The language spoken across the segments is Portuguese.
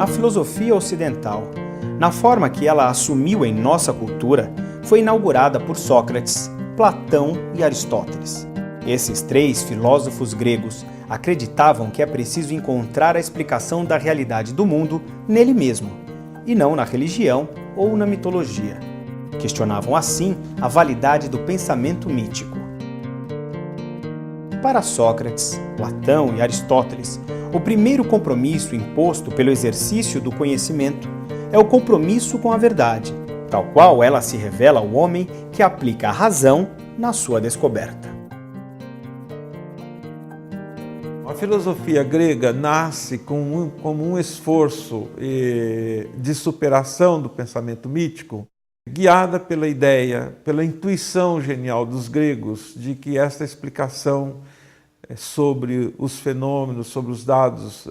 A filosofia ocidental, na forma que ela assumiu em nossa cultura, foi inaugurada por Sócrates, Platão e Aristóteles. Esses três filósofos gregos acreditavam que é preciso encontrar a explicação da realidade do mundo nele mesmo, e não na religião ou na mitologia. Questionavam assim a validade do pensamento mítico. Para Sócrates, Platão e Aristóteles, o primeiro compromisso imposto pelo exercício do conhecimento é o compromisso com a verdade, tal qual ela se revela ao homem que aplica a razão na sua descoberta. A filosofia grega nasce como um esforço de superação do pensamento mítico, guiada pela ideia, pela intuição genial dos gregos de que esta explicação sobre os fenômenos, sobre os dados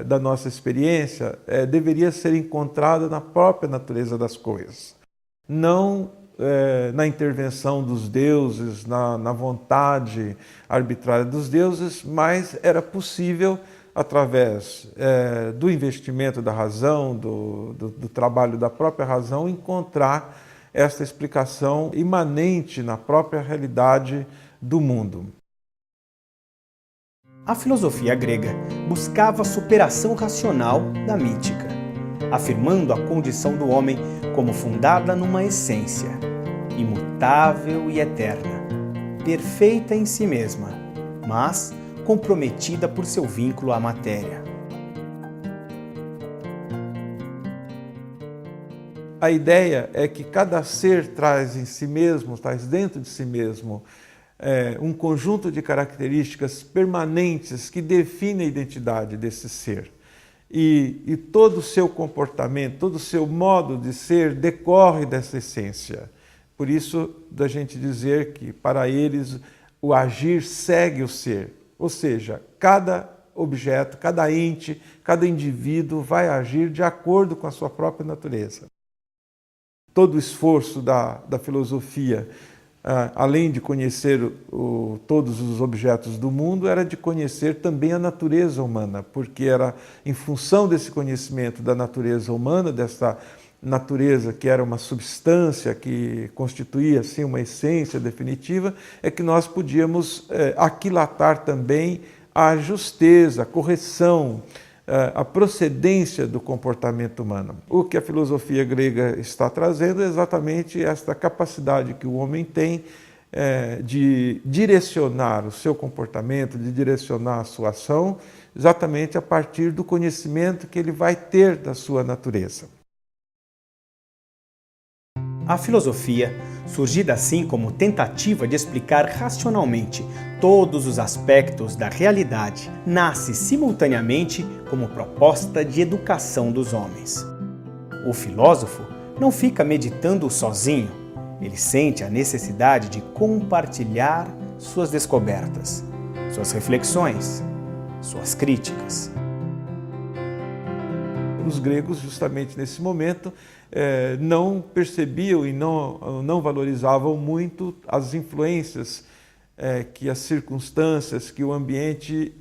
da nossa experiência, deveria ser encontrada na própria natureza das coisas. Não na intervenção dos deuses, na vontade arbitrária dos deuses, mas era possível, através do investimento da razão, do trabalho da própria razão, encontrar esta explicação imanente na própria realidade do mundo. A filosofia grega buscava a superação racional da mítica, afirmando a condição do homem como fundada numa essência, imutável e eterna, perfeita em si mesma, mas comprometida por seu vínculo à matéria. A ideia é que cada ser traz em si mesmo, traz dentro de si mesmo, um conjunto de características permanentes que definem a identidade desse ser. E todo o seu comportamento, todo o seu modo de ser decorre dessa essência. Por isso, da gente dizer que, para eles, o agir segue o ser. Ou seja, cada objeto, cada ente, cada indivíduo vai agir de acordo com a sua própria natureza. Todo o esforço da filosofia, além de conhecer todos os objetos do mundo, era de conhecer também a natureza humana, porque era em função desse conhecimento da natureza humana, dessa natureza que era uma substância que constituía assim uma essência definitiva, é que nós podíamos aquilatar também a justeza, a correção, a procedência do comportamento humano. O que a filosofia grega está trazendo é exatamente esta capacidade que o homem tem de direcionar o seu comportamento, de direcionar a sua ação, exatamente a partir do conhecimento que ele vai ter da sua natureza. A filosofia, surgida assim como tentativa de explicar racionalmente todos os aspectos da realidade, nasce simultaneamente como proposta de educação dos homens. O filósofo não fica meditando sozinho, ele sente a necessidade de compartilhar suas descobertas, suas reflexões, suas críticas. Os gregos, justamente nesse momento, não percebiam e não valorizavam muito as influências que as circunstâncias, que o ambiente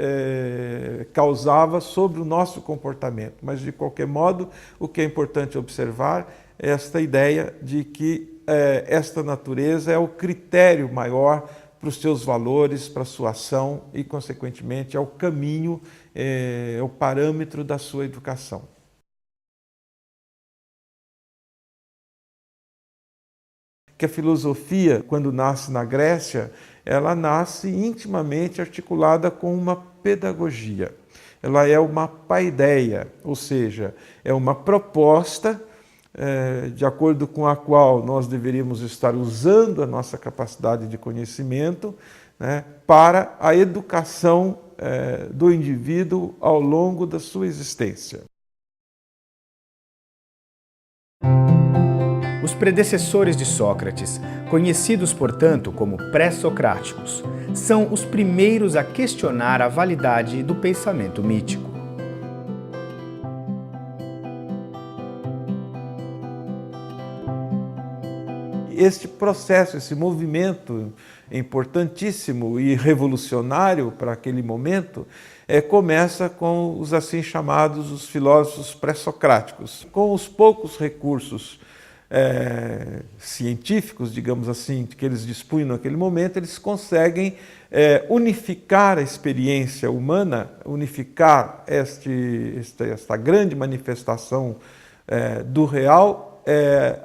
causava sobre o nosso comportamento. Mas, de qualquer modo, o que é importante observar é esta ideia de que esta natureza é o critério maior para os seus valores, para a sua ação e, consequentemente, é o caminho, é o parâmetro da sua educação. Que a filosofia, quando nasce na Grécia, ela nasce intimamente articulada com uma pedagogia. Ela é uma paideia, ou seja, é uma proposta de acordo com a qual nós deveríamos estar usando a nossa capacidade de conhecimento, né, para a educação do indivíduo ao longo da sua existência. Os predecessores de Sócrates, conhecidos, portanto, como pré-socráticos, são os primeiros a questionar a validade do pensamento mítico. este processo, esse movimento importantíssimo e revolucionário para aquele momento, começa com os assim chamados os filósofos pré-socráticos. Com os poucos recursos científicos, digamos assim, que eles dispunham naquele momento, eles conseguem unificar a experiência humana, unificar esta grande manifestação do real,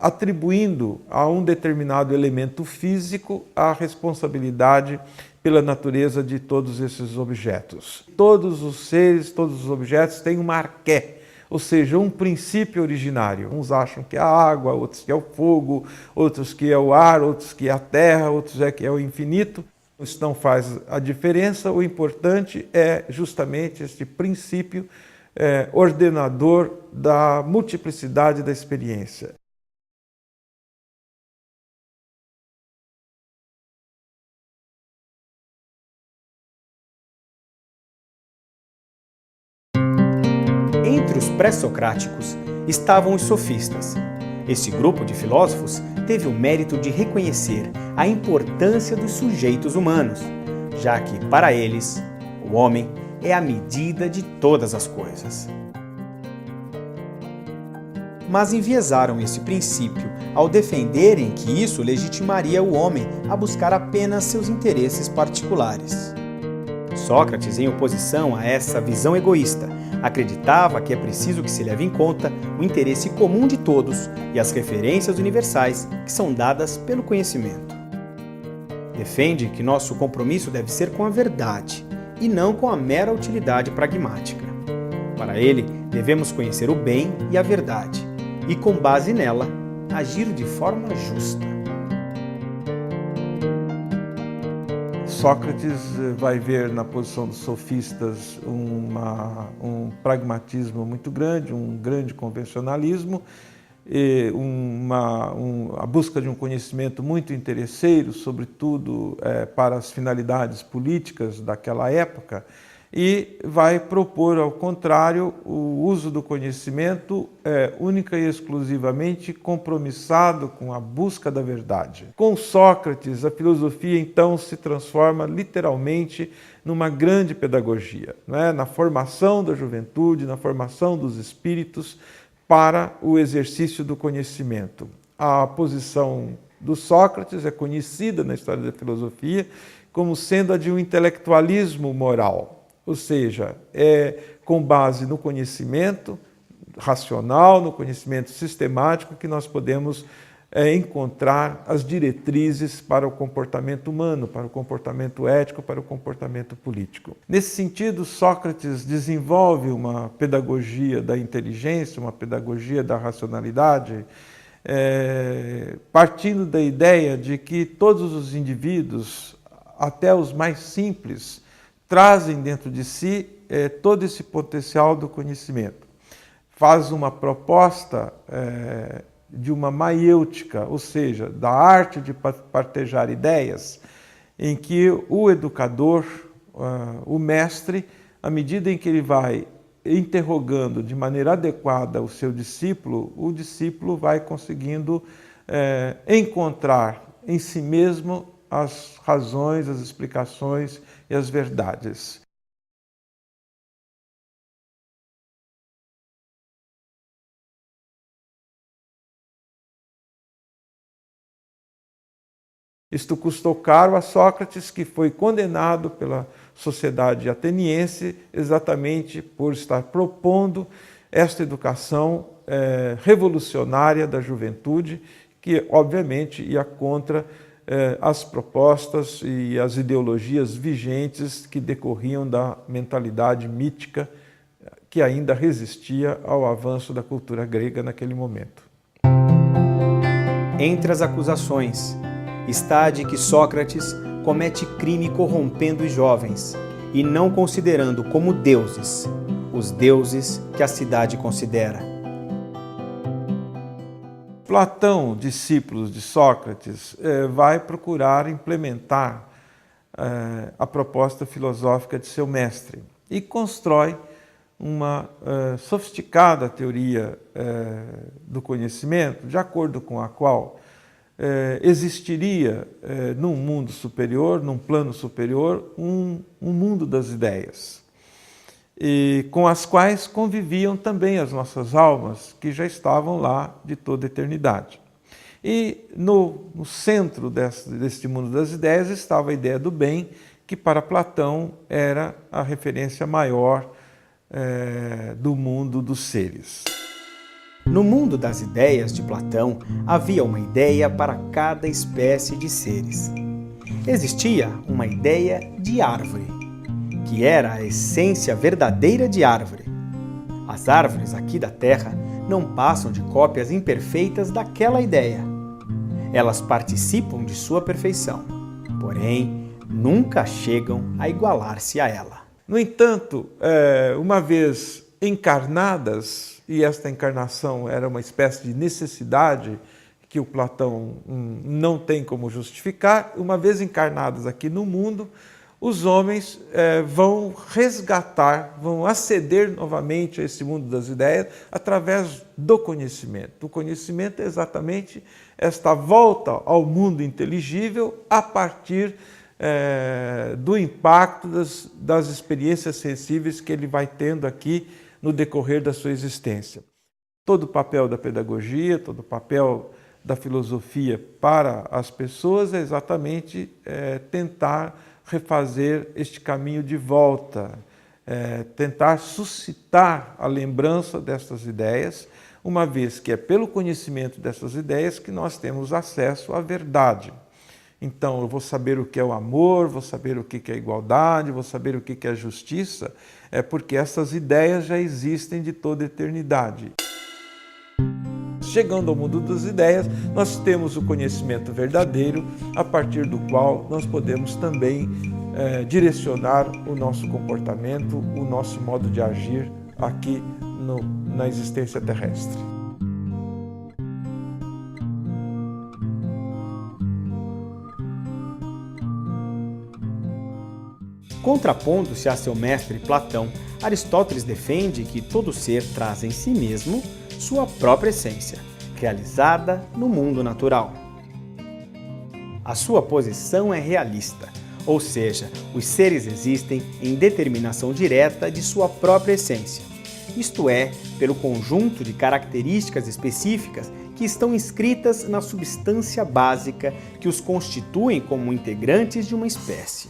atribuindo a um determinado elemento físico a responsabilidade pela natureza de todos esses objetos. Todos os seres, todos os objetos têm um arqué, ou seja, um princípio originário. Uns acham que é a água, outros que é o fogo, outros que é o ar, outros que é a terra, outros que é o infinito. Isso não faz a diferença, o importante é justamente este princípio ordenador da multiplicidade da experiência. Entre os pré-socráticos estavam os sofistas. Esse grupo de filósofos teve o mérito de reconhecer a importância dos sujeitos humanos, já que, para eles, o homem é a medida de todas as coisas. Mas enviesaram esse princípio ao defenderem que isso legitimaria o homem a buscar apenas seus interesses particulares. Sócrates, em oposição a essa visão egoísta, acreditava que é preciso que se leve em conta o interesse comum de todos e as referências universais que são dadas pelo conhecimento. Defende que nosso compromisso deve ser com a verdade e não com a mera utilidade pragmática. Para ele, devemos conhecer o bem e a verdade e, com base nela, agir de forma justa. Sócrates vai ver na posição dos sofistas um pragmatismo muito grande, um grande convencionalismo, e a busca de um conhecimento muito interesseiro, sobretudo para as finalidades políticas daquela época, e vai propor, ao contrário, o uso do conhecimento única e exclusivamente compromissado com a busca da verdade. Com Sócrates, a filosofia então se transforma literalmente numa grande pedagogia, né? Na formação da juventude, na formação dos espíritos para o exercício do conhecimento. A posição do Sócrates é conhecida na história da filosofia como sendo a de um intelectualismo moral. Ou seja, com base no conhecimento racional, no conhecimento sistemático, que nós podemos encontrar as diretrizes para o comportamento humano, para o comportamento ético, para o comportamento político. Nesse sentido, Sócrates desenvolve uma pedagogia da inteligência, uma pedagogia da racionalidade, partindo da ideia de que todos os indivíduos, até os mais simples, trazem dentro de si todo esse potencial do conhecimento. Faz uma proposta de uma maiêutica, ou seja, da arte de partejar ideias, em que o educador, o mestre, à medida em que ele vai interrogando de maneira adequada o seu discípulo, o discípulo vai conseguindo encontrar em si mesmo as razões, as explicações e as verdades. Isto custou caro a Sócrates, que foi condenado pela sociedade ateniense exatamente por estar propondo esta educação revolucionária da juventude, que obviamente ia contra as propostas e as ideologias vigentes que decorriam da mentalidade mítica que ainda resistia ao avanço da cultura grega naquele momento. Entre as acusações está a de que Sócrates comete crime corrompendo os jovens e não considerando como deuses os deuses que a cidade considera. Platão, discípulo de Sócrates, vai procurar implementar a proposta filosófica de seu mestre e constrói uma sofisticada teoria do conhecimento, de acordo com a qual existiria num mundo superior, num plano superior, um mundo das ideias, e com as quais conviviam também as nossas almas, que já estavam lá de toda a eternidade. E no centro deste mundo das ideias estava a ideia do bem, que para Platão era a referência maior do mundo dos seres. No mundo das ideias de Platão, havia uma ideia para cada espécie de seres. Existia uma ideia de árvore, que era a essência verdadeira de árvore. As árvores aqui da Terra não passam de cópias imperfeitas daquela ideia. Elas participam de sua perfeição, porém, nunca chegam a igualar-se a ela. No entanto, uma vez encarnadas, e esta encarnação era uma espécie de necessidade que o Platão não tem como justificar, uma vez encarnadas aqui no mundo, os homens vão resgatar, vão aceder novamente a esse mundo das ideias através do conhecimento. O conhecimento é exatamente esta volta ao mundo inteligível a partir do impacto das experiências sensíveis que ele vai tendo aqui no decorrer da sua existência. Todo o papel da pedagogia, todo o papel da filosofia para as pessoas é exatamente tentar refazer este caminho de volta, tentar suscitar a lembrança destas ideias, uma vez que é pelo conhecimento dessas ideias que nós temos acesso à verdade. Então, eu vou saber o que é o amor, vou saber o que é a igualdade, vou saber o que é a justiça, porque essas ideias já existem de toda a eternidade. Chegando ao mundo das ideias, nós temos o conhecimento verdadeiro, a partir do qual nós podemos também direcionar o nosso comportamento, o nosso modo de agir aqui na existência terrestre. Contrapondo-se a seu mestre Platão, Aristóteles defende que todo ser traz em si mesmo sua própria essência, realizada no mundo natural. A sua posição é realista, ou seja, os seres existem em determinação direta de sua própria essência, isto é, pelo conjunto de características específicas que estão inscritas na substância básica que os constituem como integrantes de uma espécie.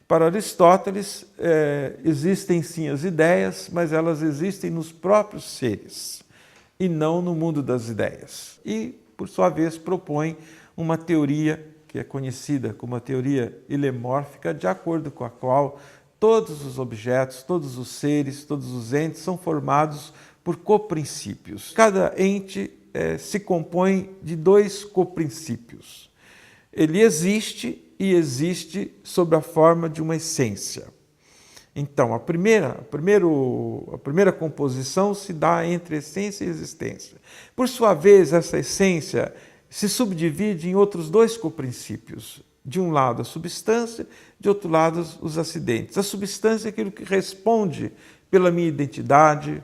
Para Aristóteles, existem sim as ideias, mas elas existem nos próprios seres e não no mundo das ideias. E, por sua vez, propõe uma teoria que é conhecida como a teoria hilemórfica, de acordo com a qual todos os objetos, todos os seres, todos os entes são formados por coprincípios. Cada ente se compõe de dois coprincípios. Ele existe e existe sob a forma de uma essência. Então, a primeira composição se dá entre essência e existência. Por sua vez, essa essência se subdivide em outros dois coprincípios. De um lado, a substância, de outro lado, os acidentes. A substância é aquilo que responde pela minha identidade,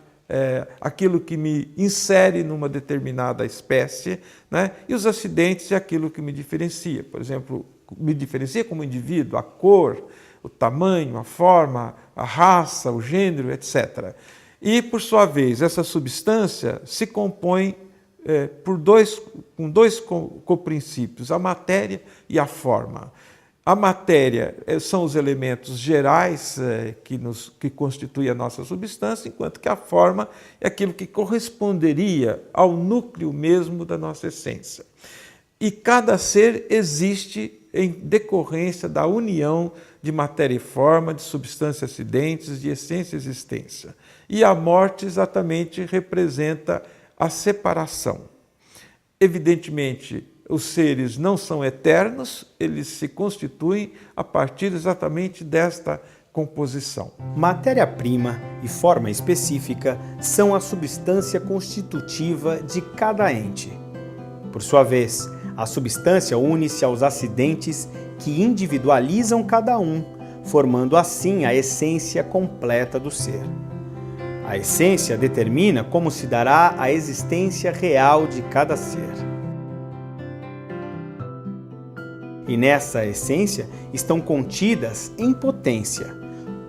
aquilo que me insere numa determinada espécie, né? E os acidentes é aquilo que me diferencia. Por exemplo, me diferencia como indivíduo, a cor, o tamanho, a forma, a raça, o gênero, etc. E, por sua vez, essa substância se compõe com dois coprincípios, a matéria e a forma. A matéria são os elementos gerais que constituem a nossa substância, enquanto que a forma é aquilo que corresponderia ao núcleo mesmo da nossa essência. E cada ser existe em decorrência da união de matéria e forma, de substância e acidentes, de essência e existência. E a morte exatamente representa a separação. Evidentemente, os seres não são eternos, eles se constituem a partir exatamente desta composição. Matéria-prima e forma específica são a substância constitutiva de cada ente. Por sua vez, a substância une-se aos acidentes que individualizam cada um, formando assim a essência completa do ser. A essência determina como se dará a existência real de cada ser. E nessa essência estão contidas em potência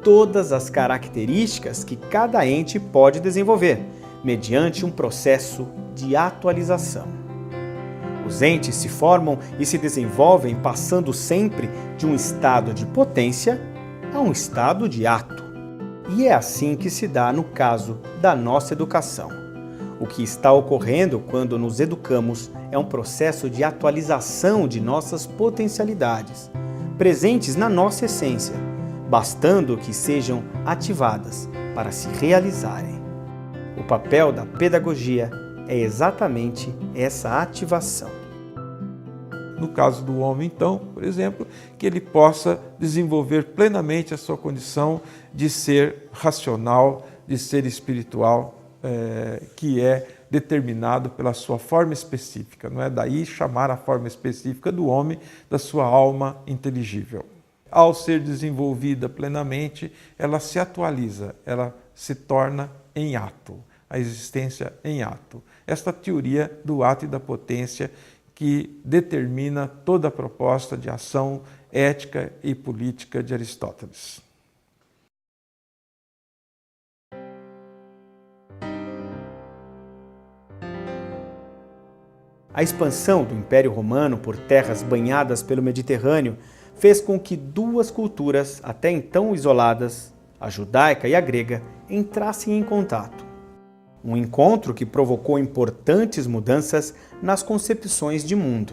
todas as características que cada ente pode desenvolver, mediante um processo de atualização. Os entes se formam e se desenvolvem passando sempre de um estado de potência a um estado de ato. E é assim que se dá no caso da nossa educação. O que está ocorrendo quando nos educamos é um processo de atualização de nossas potencialidades, presentes na nossa essência, bastando que sejam ativadas para se realizarem. O papel da pedagogia é exatamente essa ativação. No caso do homem, então, por exemplo, que ele possa desenvolver plenamente a sua condição de ser racional, de ser espiritual, que é determinado pela sua forma específica. Não é daí chamar a forma específica do homem da sua alma inteligível. Ao ser desenvolvida plenamente, ela se atualiza, ela se torna em ato, a existência em ato. Esta teoria do ato e da potência que determina toda a proposta de ação ética e política de Aristóteles. A expansão do Império Romano por terras banhadas pelo Mediterrâneo fez com que duas culturas, até então isoladas, a judaica e a grega, entrassem em contato. Um encontro que provocou importantes mudanças nas concepções de mundo.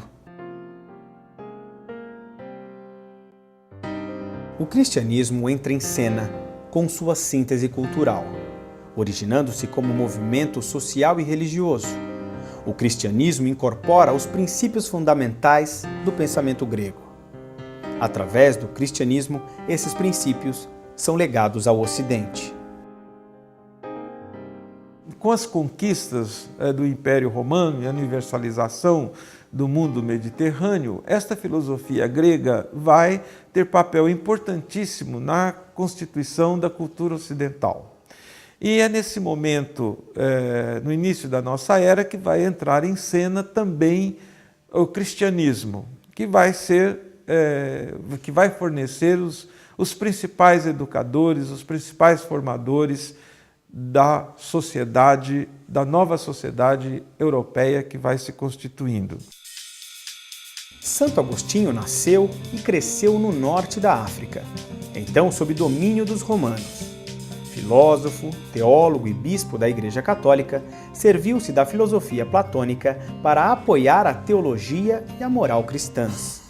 O cristianismo entra em cena com sua síntese cultural, originando-se como movimento social e religioso. O cristianismo incorpora os princípios fundamentais do pensamento grego. Através do cristianismo, esses princípios são legados ao Ocidente. Com as conquistas do Império Romano e a universalização do mundo mediterrâneo, esta filosofia grega vai ter papel importantíssimo na constituição da cultura ocidental. E é nesse momento, no início da nossa era, que vai entrar em cena também o cristianismo, que vai fornecer os principais educadores, os principais formadores da sociedade, da nova sociedade europeia que vai se constituindo. Santo Agostinho nasceu e cresceu no norte da África, então sob domínio dos romanos. Filósofo, teólogo e bispo da Igreja Católica, serviu-se da filosofia platônica para apoiar a teologia e a moral cristãs.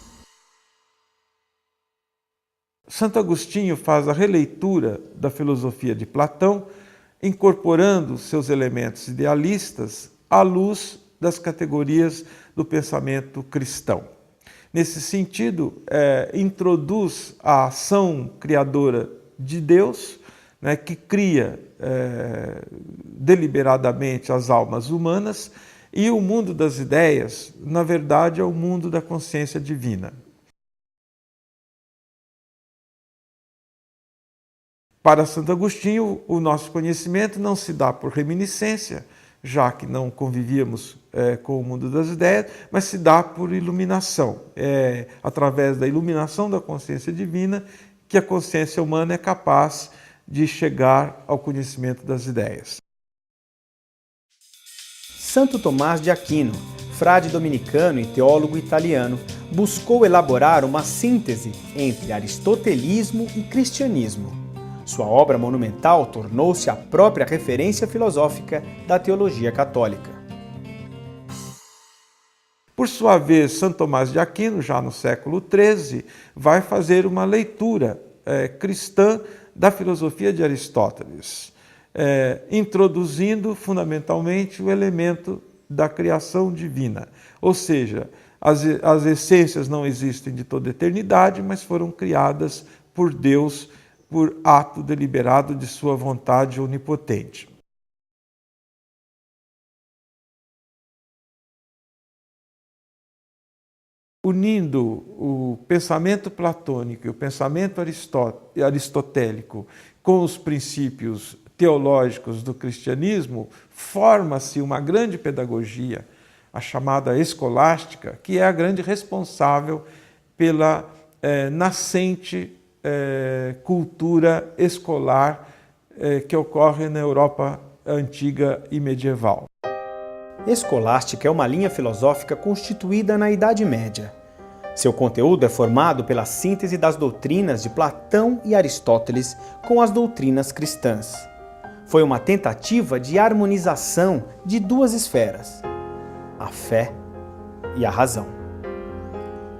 Santo Agostinho faz a releitura da filosofia de Platão, incorporando seus elementos idealistas à luz das categorias do pensamento cristão. Nesse sentido, introduz a ação criadora de Deus, que cria deliberadamente as almas humanas, e o mundo das ideias, na verdade, é o mundo da consciência divina. Para Santo Agostinho, o nosso conhecimento não se dá por reminiscência, já que não convivíamos com o mundo das ideias, mas se dá por iluminação. É através da iluminação da consciência divina que a consciência humana é capaz de chegar ao conhecimento das ideias. Santo Tomás de Aquino, frade dominicano e teólogo italiano, buscou elaborar uma síntese entre aristotelismo e cristianismo. Sua obra monumental tornou-se a própria referência filosófica da teologia católica. Por sua vez, Santo Tomás de Aquino, já no século XIII, vai fazer uma leitura cristã da filosofia de Aristóteles, introduzindo fundamentalmente o elemento da criação divina. Ou seja, as essências não existem de toda eternidade, mas foram criadas por Deus por ato deliberado de sua vontade onipotente. Unindo o pensamento platônico e o pensamento aristotélico com os princípios teológicos do cristianismo, forma-se uma grande pedagogia, a chamada escolástica, que é a grande responsável pela nascente cultura escolar que ocorre na Europa antiga e medieval. Escolástica é uma linha filosófica constituída na Idade Média. Seu conteúdo é formado pela síntese das doutrinas de Platão e Aristóteles com as doutrinas cristãs. Foi uma tentativa de harmonização de duas esferas, a fé e a razão.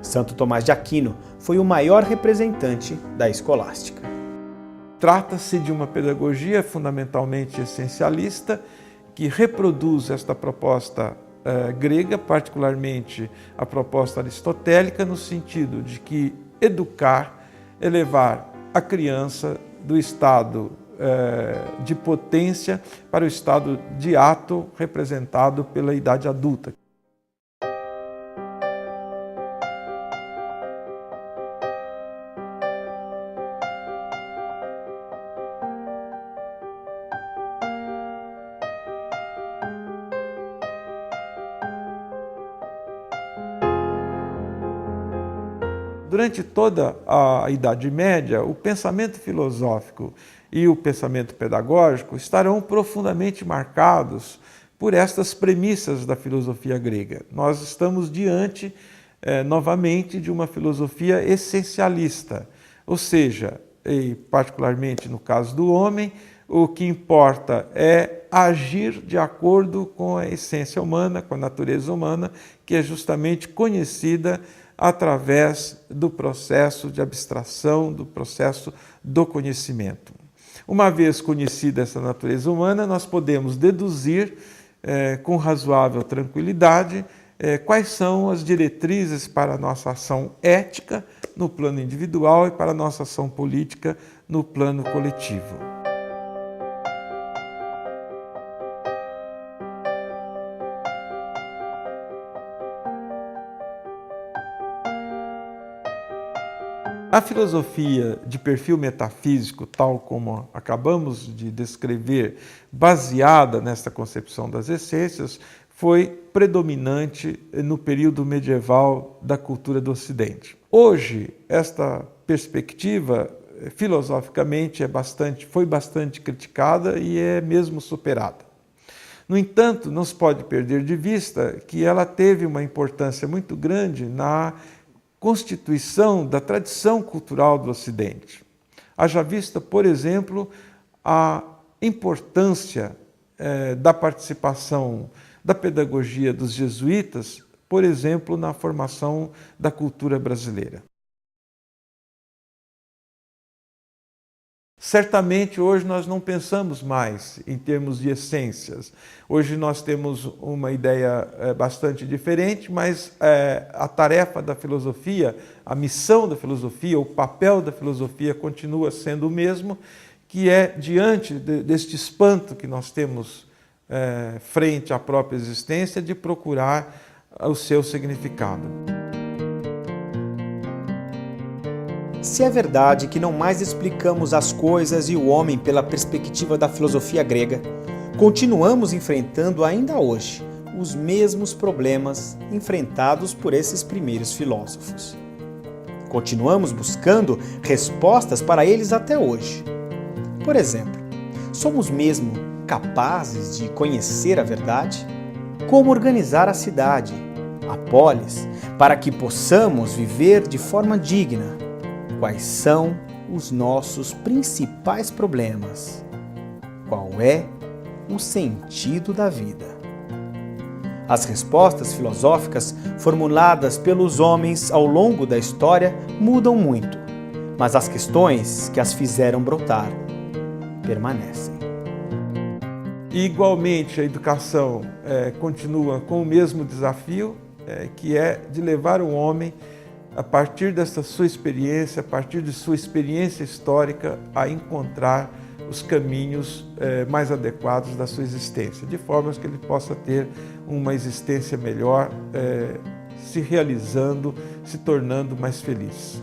Santo Tomás de Aquino foi o maior representante da escolástica. Trata-se de uma pedagogia fundamentalmente essencialista que reproduz esta proposta grega, particularmente a proposta aristotélica, no sentido de que educar é levar a criança do estado de potência para o estado de ato representado pela idade adulta. Durante toda a Idade Média, o pensamento filosófico e o pensamento pedagógico estarão profundamente marcados por estas premissas da filosofia grega. Nós estamos diante, novamente, de uma filosofia essencialista, ou seja, e particularmente no caso do homem, o que importa é agir de acordo com a essência humana, com a natureza humana, que é justamente conhecida através do processo de abstração, do processo do conhecimento. Uma vez conhecida essa natureza humana, nós podemos deduzir com razoável tranquilidade quais são as diretrizes para a nossa ação ética no plano individual e para a nossa ação política no plano coletivo. A filosofia de perfil metafísico, tal como acabamos de descrever, baseada nesta concepção das essências, foi predominante no período medieval da cultura do Ocidente. Hoje, esta perspectiva, filosoficamente, foi bastante criticada e é mesmo superada. No entanto, não se pode perder de vista que ela teve uma importância muito grande na constituição da tradição cultural do Ocidente. Haja vista, por exemplo, a importância da participação da pedagogia dos jesuítas, por exemplo, na formação da cultura brasileira. Certamente hoje nós não pensamos mais em termos de essências. Hoje nós temos uma ideia bastante diferente, mas a tarefa da filosofia, a missão da filosofia, o papel da filosofia continua sendo o mesmo, que é, diante deste espanto que nós temos frente à própria existência, de procurar o seu significado. Se é verdade que não mais explicamos as coisas e o homem pela perspectiva da filosofia grega, continuamos enfrentando ainda hoje os mesmos problemas enfrentados por esses primeiros filósofos. Continuamos buscando respostas para eles até hoje. Por exemplo, somos mesmo capazes de conhecer a verdade? Como organizar a cidade, a polis, para que possamos viver de forma digna? Quais são os nossos principais problemas? Qual é o sentido da vida? As respostas filosóficas formuladas pelos homens ao longo da história mudam muito, mas as questões que as fizeram brotar permanecem. E, igualmente, a educação continua com o mesmo desafio, que é de levar o homem, a partir dessa sua experiência, a partir de sua experiência histórica, a encontrar os caminhos mais adequados da sua existência, de forma que ele possa ter uma existência melhor, se realizando, se tornando mais feliz.